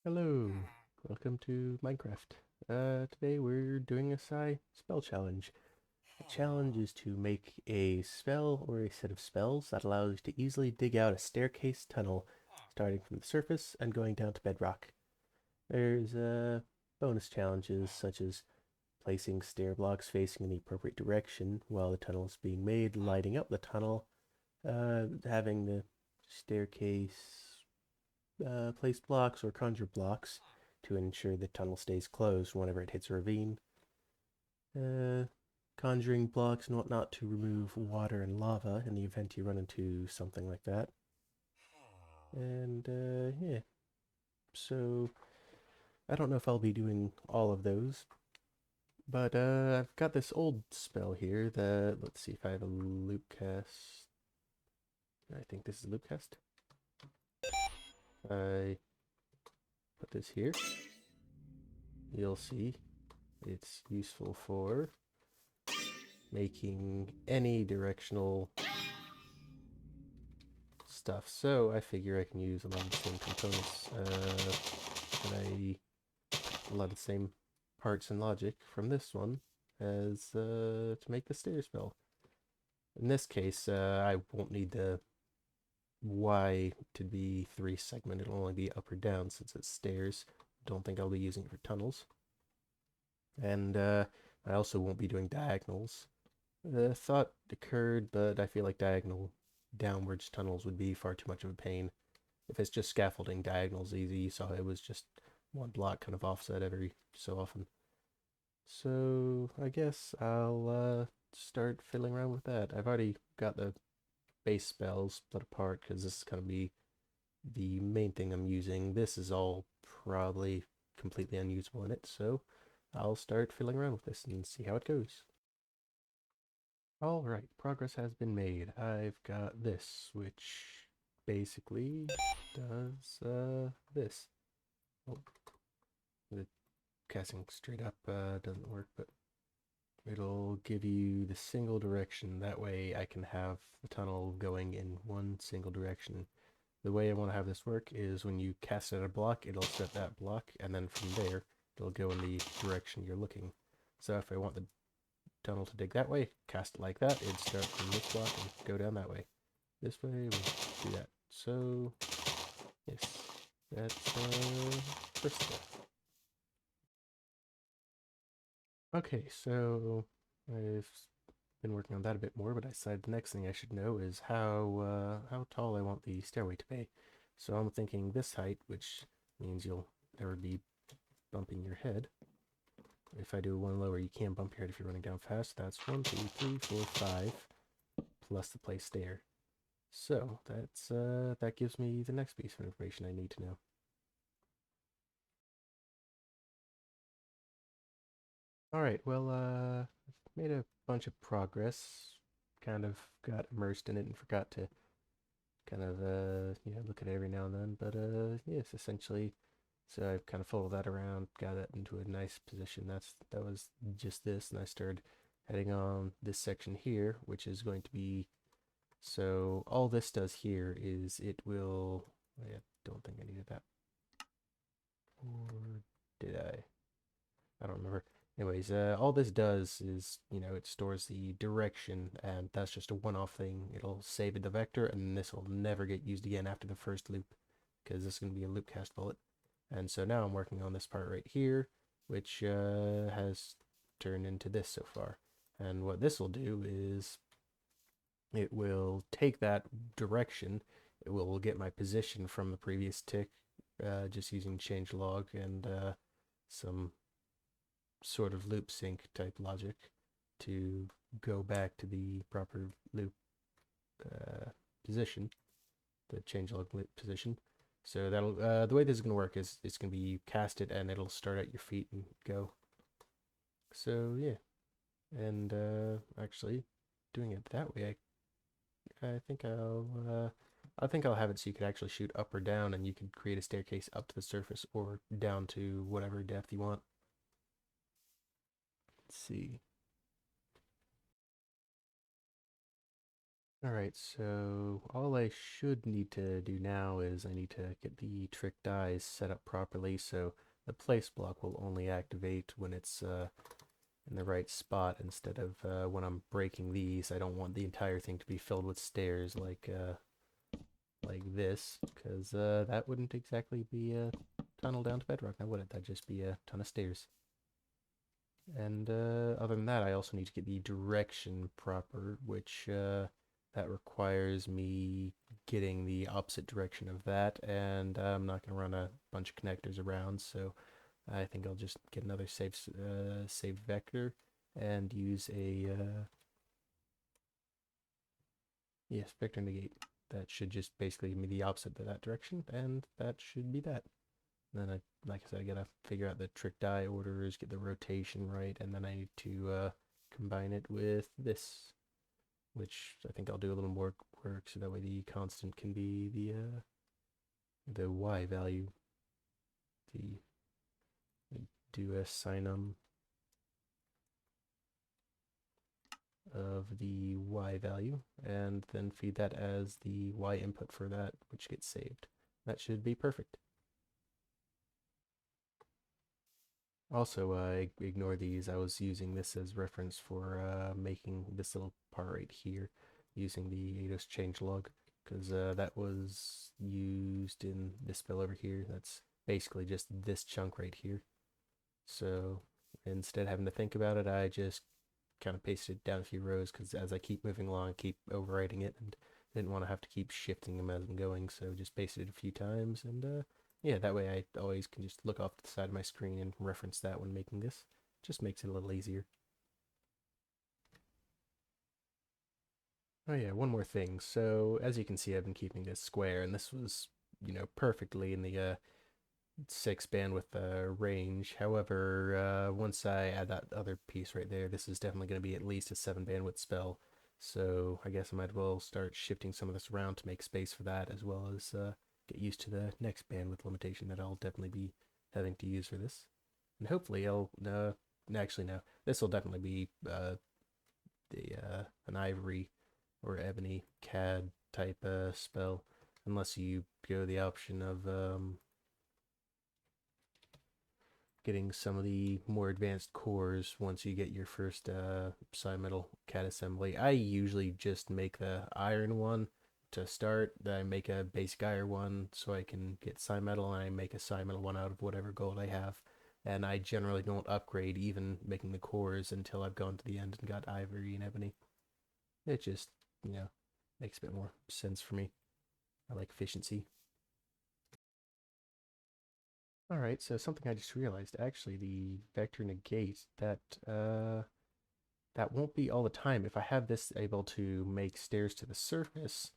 Hello, welcome to Minecraft. Today we're doing a PSI Spell challenge. The challenge is to make a spell or a set of spells that allows you to easily dig out a staircase tunnel starting from the surface and going down to bedrock. There's bonus challenges such as placing stair blocks facing in the appropriate direction while the tunnel is being made, lighting up the tunnel, having the staircase place blocks or conjure blocks to ensure the tunnel stays closed whenever it hits a ravine. Uh, Conjuring blocks and whatnot to remove water and lava in the event you run into something like that. And yeah, so I don't know if I'll be doing all of those, but I've got this old spell here that, let's see if I have a loop cast. I think this is a loop cast. I put this here. You'll see it's useful for making any directional stuff. So I figure I can use a lot of the same components and a lot of the same parts and logic from this one as to make the stair spell. In this case, I won't need the Y to be 3 segment. It'll only be up or down since it's stairs. Don't think I'll be using it for tunnels. And I also won't be doing diagonals. The thought occurred, but I feel like diagonal downwards tunnels would be far too much of a pain. If it's just scaffolding, diagonal's easy. You saw it was just one block kind of offset every so often. So I guess I'll start fiddling around with that. I've already got the base spells split apart because this is going to be the main thing I'm using. This is all probably completely unusable in it, so I'll start fiddling around with this and see how it goes. Alright, progress has been made. I've got this, which basically does this. Oh, the casting straight up doesn't work, but it'll give you the single direction. That way I can have the tunnel going in one single direction. The way I want to have this work is when you cast at a block, it'll set that block, and then from there, it'll go in the direction you're looking. So if I want the tunnel to dig that way, cast it like that, it'd start from this block and go down that way. This way, we'll do that. So, yes, that's first step. Okay, so I've been working on that a bit more, but I decided the next thing I should know is how tall I want the stairway to be. So I'm thinking this height, which means you'll never be bumping your head. If I do one lower, you can bump your head if you're running down fast. That's 1, 2, 3, 4, 5, plus the place stair. So that gives me the next piece of information I need to know. All right, well, I've made a bunch of progress. Kind of got immersed in it and forgot to kind of look at it every now and then. But yes, essentially, so I've kind of folded that around, got that into a nice position. That was just this, and I started heading on this section here, which is going to be, so all this does here is it will, I don't think I needed that, or did I? I don't remember. Anyways, all this does is, it stores the direction, and that's just a one-off thing. It'll save it the vector, and this will never get used again after the first loop, because this is going to be a loop cast bullet. And so now I'm working on this part right here, which has turned into this so far. And what this will do is it will take that direction. It will get my position from the previous tick, just using change log and some sort of loop sync type logic to go back to the proper loop position, the changelog loop position. So that'll the way this is gonna work is it's gonna be you cast it and it'll start at your feet and go. So yeah, and actually doing it that way, I think I'll have it so you could actually shoot up or down, and you could create a staircase up to the surface or down to whatever depth you want. Let's see. Alright, so all I should need to do now is I need to get the trick dies set up properly so the place block will only activate when it's in the right spot instead of when I'm breaking these. I don't want the entire thing to be filled with stairs like this, because that wouldn't exactly be a tunnel down to bedrock, now would it? That'd just be a ton of stairs. And other than that, I also need to get the direction proper, which that requires me getting the opposite direction of that, and I'm not going to run a bunch of connectors around, so I think I'll just get another save vector and use a yes, vector negate. That should just basically give me the opposite of that direction, and that should be that. And then like I said, I gotta figure out the trick die orders, get the rotation right, and then I need to combine it with this, which I think I'll do a little more work so that way the constant can be the y value. The do a sinum of the y value, and then feed that as the y input for that, which gets saved. That should be perfect. Also, ignore these. I was using this as reference for making this little part right here using the ADOS changelog, because that was used in this spell over here. That's basically just this chunk right here. So instead of having to think about it, I just kind of pasted it down a few rows because as I keep moving along, I keep overwriting it and didn't want to have to keep shifting them as I'm going. So just pasted it a few times and yeah, that way I always can just look off to the side of my screen and reference that when making this. Just makes it a little easier. Oh yeah, one more thing. So as you can see, I've been keeping this square, and this was, perfectly in the 6 bandwidth range. However, once I add that other piece right there, this is definitely going to be at least a 7 bandwidth spell. So I guess I might as well start shifting some of this around to make space for that, as well as get used to the next bandwidth limitation that I'll definitely be having to use for this. And hopefully I'll, actually no, this will definitely be an ivory or ebony CAD type spell, unless you go the option of getting some of the more advanced cores once you get your first PSI metal CAD assembly. I usually just make the iron one to start, then I make a basic iron one so I can get psi metal, and I make a psi metal one out of whatever gold I have. And I generally don't upgrade even making the cores until I've gone to the end and got ivory and ebony. It just, makes a bit more sense for me. I like efficiency. All right, so something I just realized, actually, the vector negate, that won't be all the time. If I have this able to make stairs to the surface,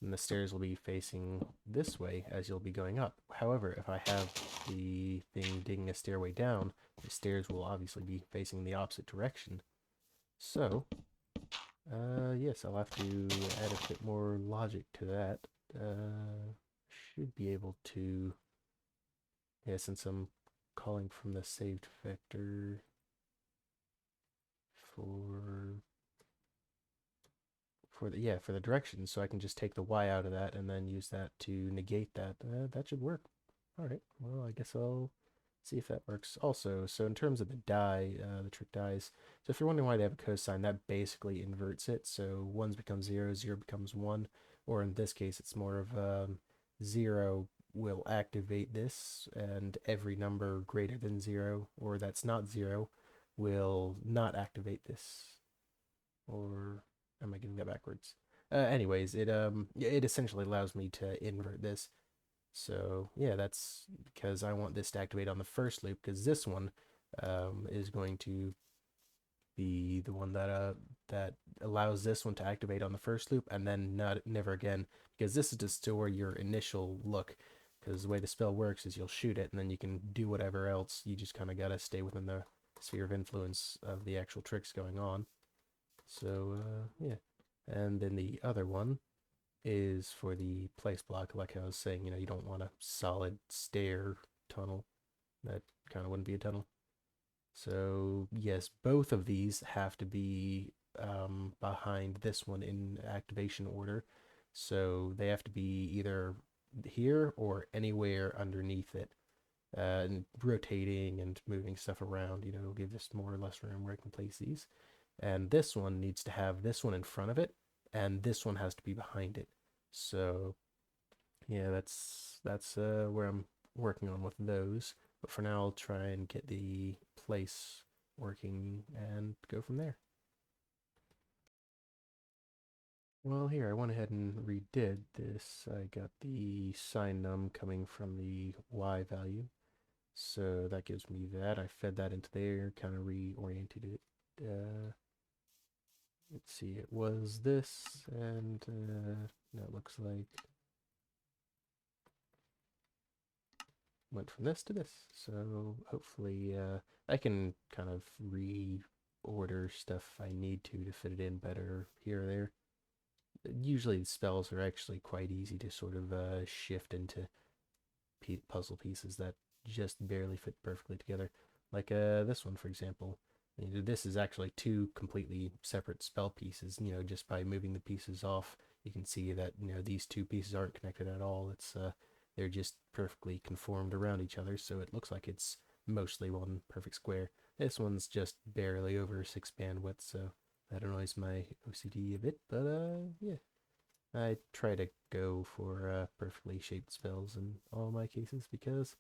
then the stairs will be facing this way as you'll be going up. However, if I have the thing digging a stairway down, the stairs will obviously be facing the opposite direction. So, yes, I'll have to add a bit more logic to that. Should be able to, yeah, since I'm calling from the saved vector for for the direction, so I can just take the y out of that and then use that to negate that. That should work. All right, well, I guess I'll see if that works also. So in terms of the die, the trick dies, so if you're wondering why they have a cosine, that basically inverts it. So ones become 0, 0 becomes 1, or in this case, it's more of 0 will activate this, and every number greater than 0, or that's not 0, will not activate this. Or am I getting that backwards? Anyways, it essentially allows me to invert this. So yeah, that's because I want this to activate on the first loop, because this one is going to be the one that allows this one to activate on the first loop and then never again, because this is to store your initial look. Because the way the spell works is you'll shoot it and then you can do whatever else. You just kind of gotta stay within the sphere of influence of the actual tricks going on. So yeah, and then the other one is for the place block. Like I was saying, you don't want a solid stair tunnel. That kind of wouldn't be a tunnel. So yes, both of these have to be behind this one in activation order. So they have to be either here or anywhere underneath it. And rotating and moving stuff around, will give us more or less room where I can place these. And this one needs to have this one in front of it, and this one has to be behind it. So yeah, that's where I'm working on with those. But for now, I'll try and get the place working and go from there. Well, here, I went ahead and redid this. I got the sign num coming from the Y value. So that gives me that. I fed that into there, kind of reoriented it. Let's see, it was this, and now it looks like went from this to this. So hopefully I can kind of reorder stuff I need to fit it in better here or there. Usually the spells are actually quite easy to sort of shift into puzzle pieces that just barely fit perfectly together. Like this one, for example. This is actually two completely separate spell pieces. Just by moving the pieces off, you can see that these two pieces aren't connected at all. It's they're just perfectly conformed around each other, so it looks like it's mostly one perfect square. This one's just barely over 6 bandwidth, so that annoys my OCD a bit. But yeah, I try to go for perfectly shaped spells in all my cases because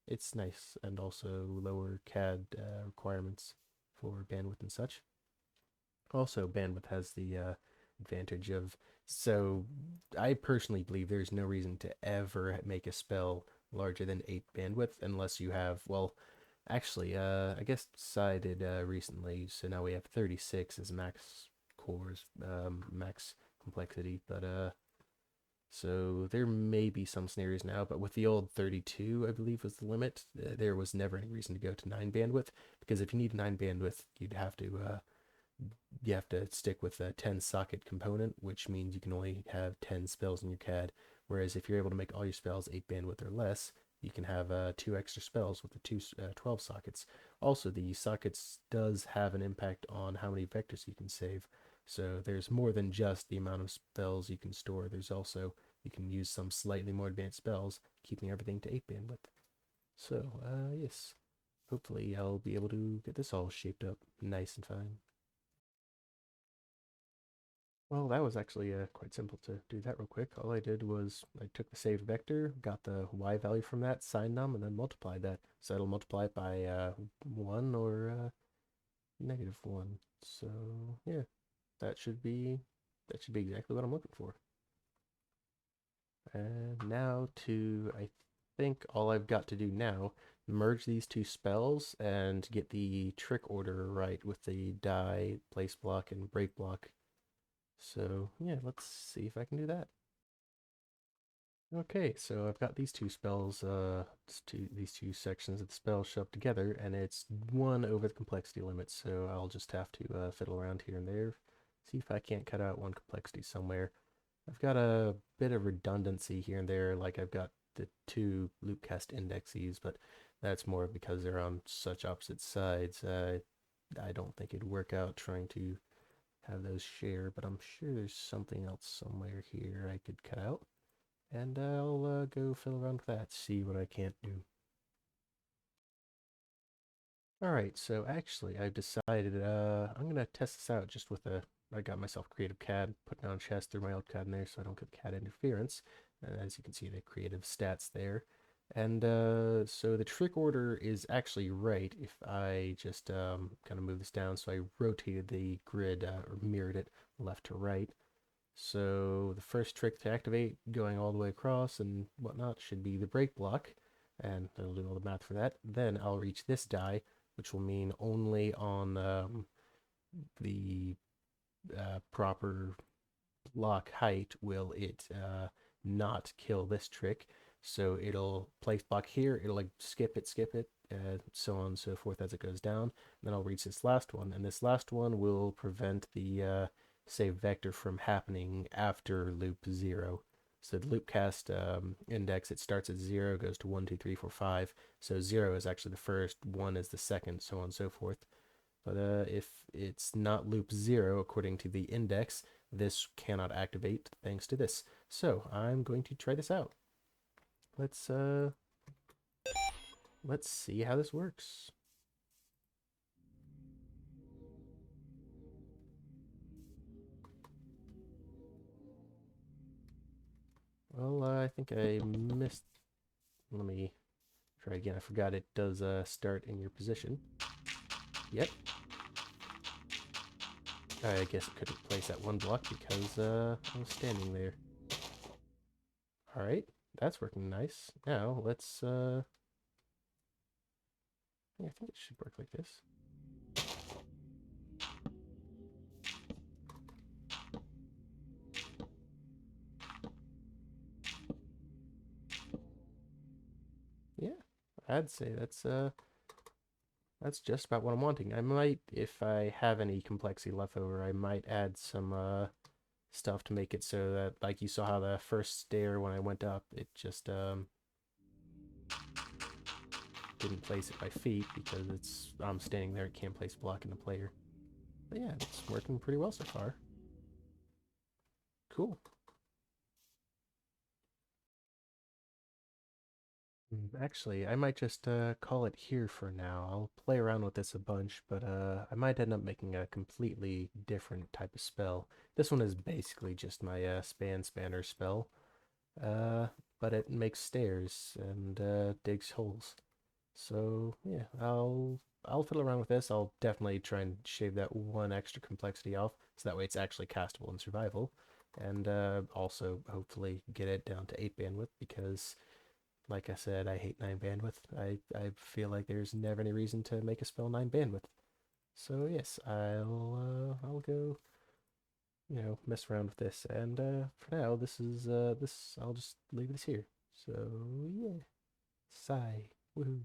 it's nice, and also lower CAD requirements for bandwidth and such. Also, bandwidth has the advantage of, so I personally believe there's no reason to ever make a spell larger than 8 bandwidth unless you have, well, actually, I guess Psy did recently, so now we have 36 as max cores, max complexity, but so there may be some scenarios now, but with the old 32, I believe was the limit, there was never any reason to go to 9 bandwidth, because if you need 9 bandwidth, you have to stick with a 10 socket component, which means you can only have 10 spells in your CAD. Whereas if you're able to make all your spells 8 bandwidth or less, you can have 2 extra spells with the 12 sockets. Also, the sockets does have an impact on how many vectors you can save. So there's more than just the amount of spells you can store. There's also, you can use some slightly more advanced spells, keeping everything to 8 bandwidth. So, yes, hopefully I'll be able to get this all shaped up nice and fine. Well, that was actually quite simple to do that real quick. All I did was I took the saved vector, got the y value from that, signed them, and then multiplied that. So it'll multiply it by 1 or -1. So yeah, that should be that should be exactly what I'm looking for. And now I think all I've got to do now, merge these two spells and get the trick order right with the die, place block, and break block. So yeah, let's see if I can do that. Okay, so I've got these two spells, these two sections of the spell shoved together, and it's 1 over the complexity limit, so I'll just have to fiddle around here and there, see if I can't cut out one complexity somewhere. I've got a bit of redundancy here and there, like I've got the two loopcast indexes, but that's more because they're on such opposite sides. I don't think it'd work out trying to have those share, but I'm sure there's something else somewhere here I could cut out. And I'll go fiddle around with that, see what I can't do. Alright, so actually I've decided I'm gonna test this out just with I got myself Creative CAD, put down a chest, threw my old CAD in there so I don't get CAD interference. And as you can see, the creative stats there. And so the trick order is actually right if I just kind of move this down. So I rotated the grid or mirrored it left to right. So the first trick to activate, going all the way across and whatnot, should be the break block, and it'll do all the math for that. Then I'll reach this die, which will mean only on the proper block height will it not kill this trick. So it'll place block here, it'll like skip it, so on and so forth as it goes down. And then I'll reach this last one, and this last one will prevent the save vector from happening after loop 0. So the loopcast index, it starts at 0, goes to 1, 2, 3, 4, 5. So 0 is actually the first, 1 is the second, so on and so forth. But if it's not loop 0 according to the index, this cannot activate thanks to this. So I'm going to try this out. Let's see how this works. Well, I think I missed. Let me try again. I forgot it does start in your position. Yep. I guess it couldn't place that one block because I was standing there. Alright, that's working nice. Now, let's, I think it should work like this. Yeah, I'd say that's just about what I'm wanting. I might, if I have any complexity left over, I might add some, stuff to make it so that, like you saw how the first stair when I went up, it just, didn't place it by feet because I'm standing there, it can't place a block in the player. But yeah, it's working pretty well so far. Cool. Actually, I might just call it here for now. I'll play around with this a bunch, but I might end up making a completely different type of spell. This one is basically just my spanner spell, uh, but it makes stairs and digs holes. So yeah, I'll fiddle around with this. I'll definitely try and shave that one extra complexity off, so that way it's actually castable in survival, and also hopefully get it down to 8 bandwidth because, like I said, I hate 9 bandwidth. I feel like there's never any reason to make a spell 9 bandwidth. So yes, I'll go, mess around with this. And for now, this I'll just leave this here. So yeah, sigh, woohoo.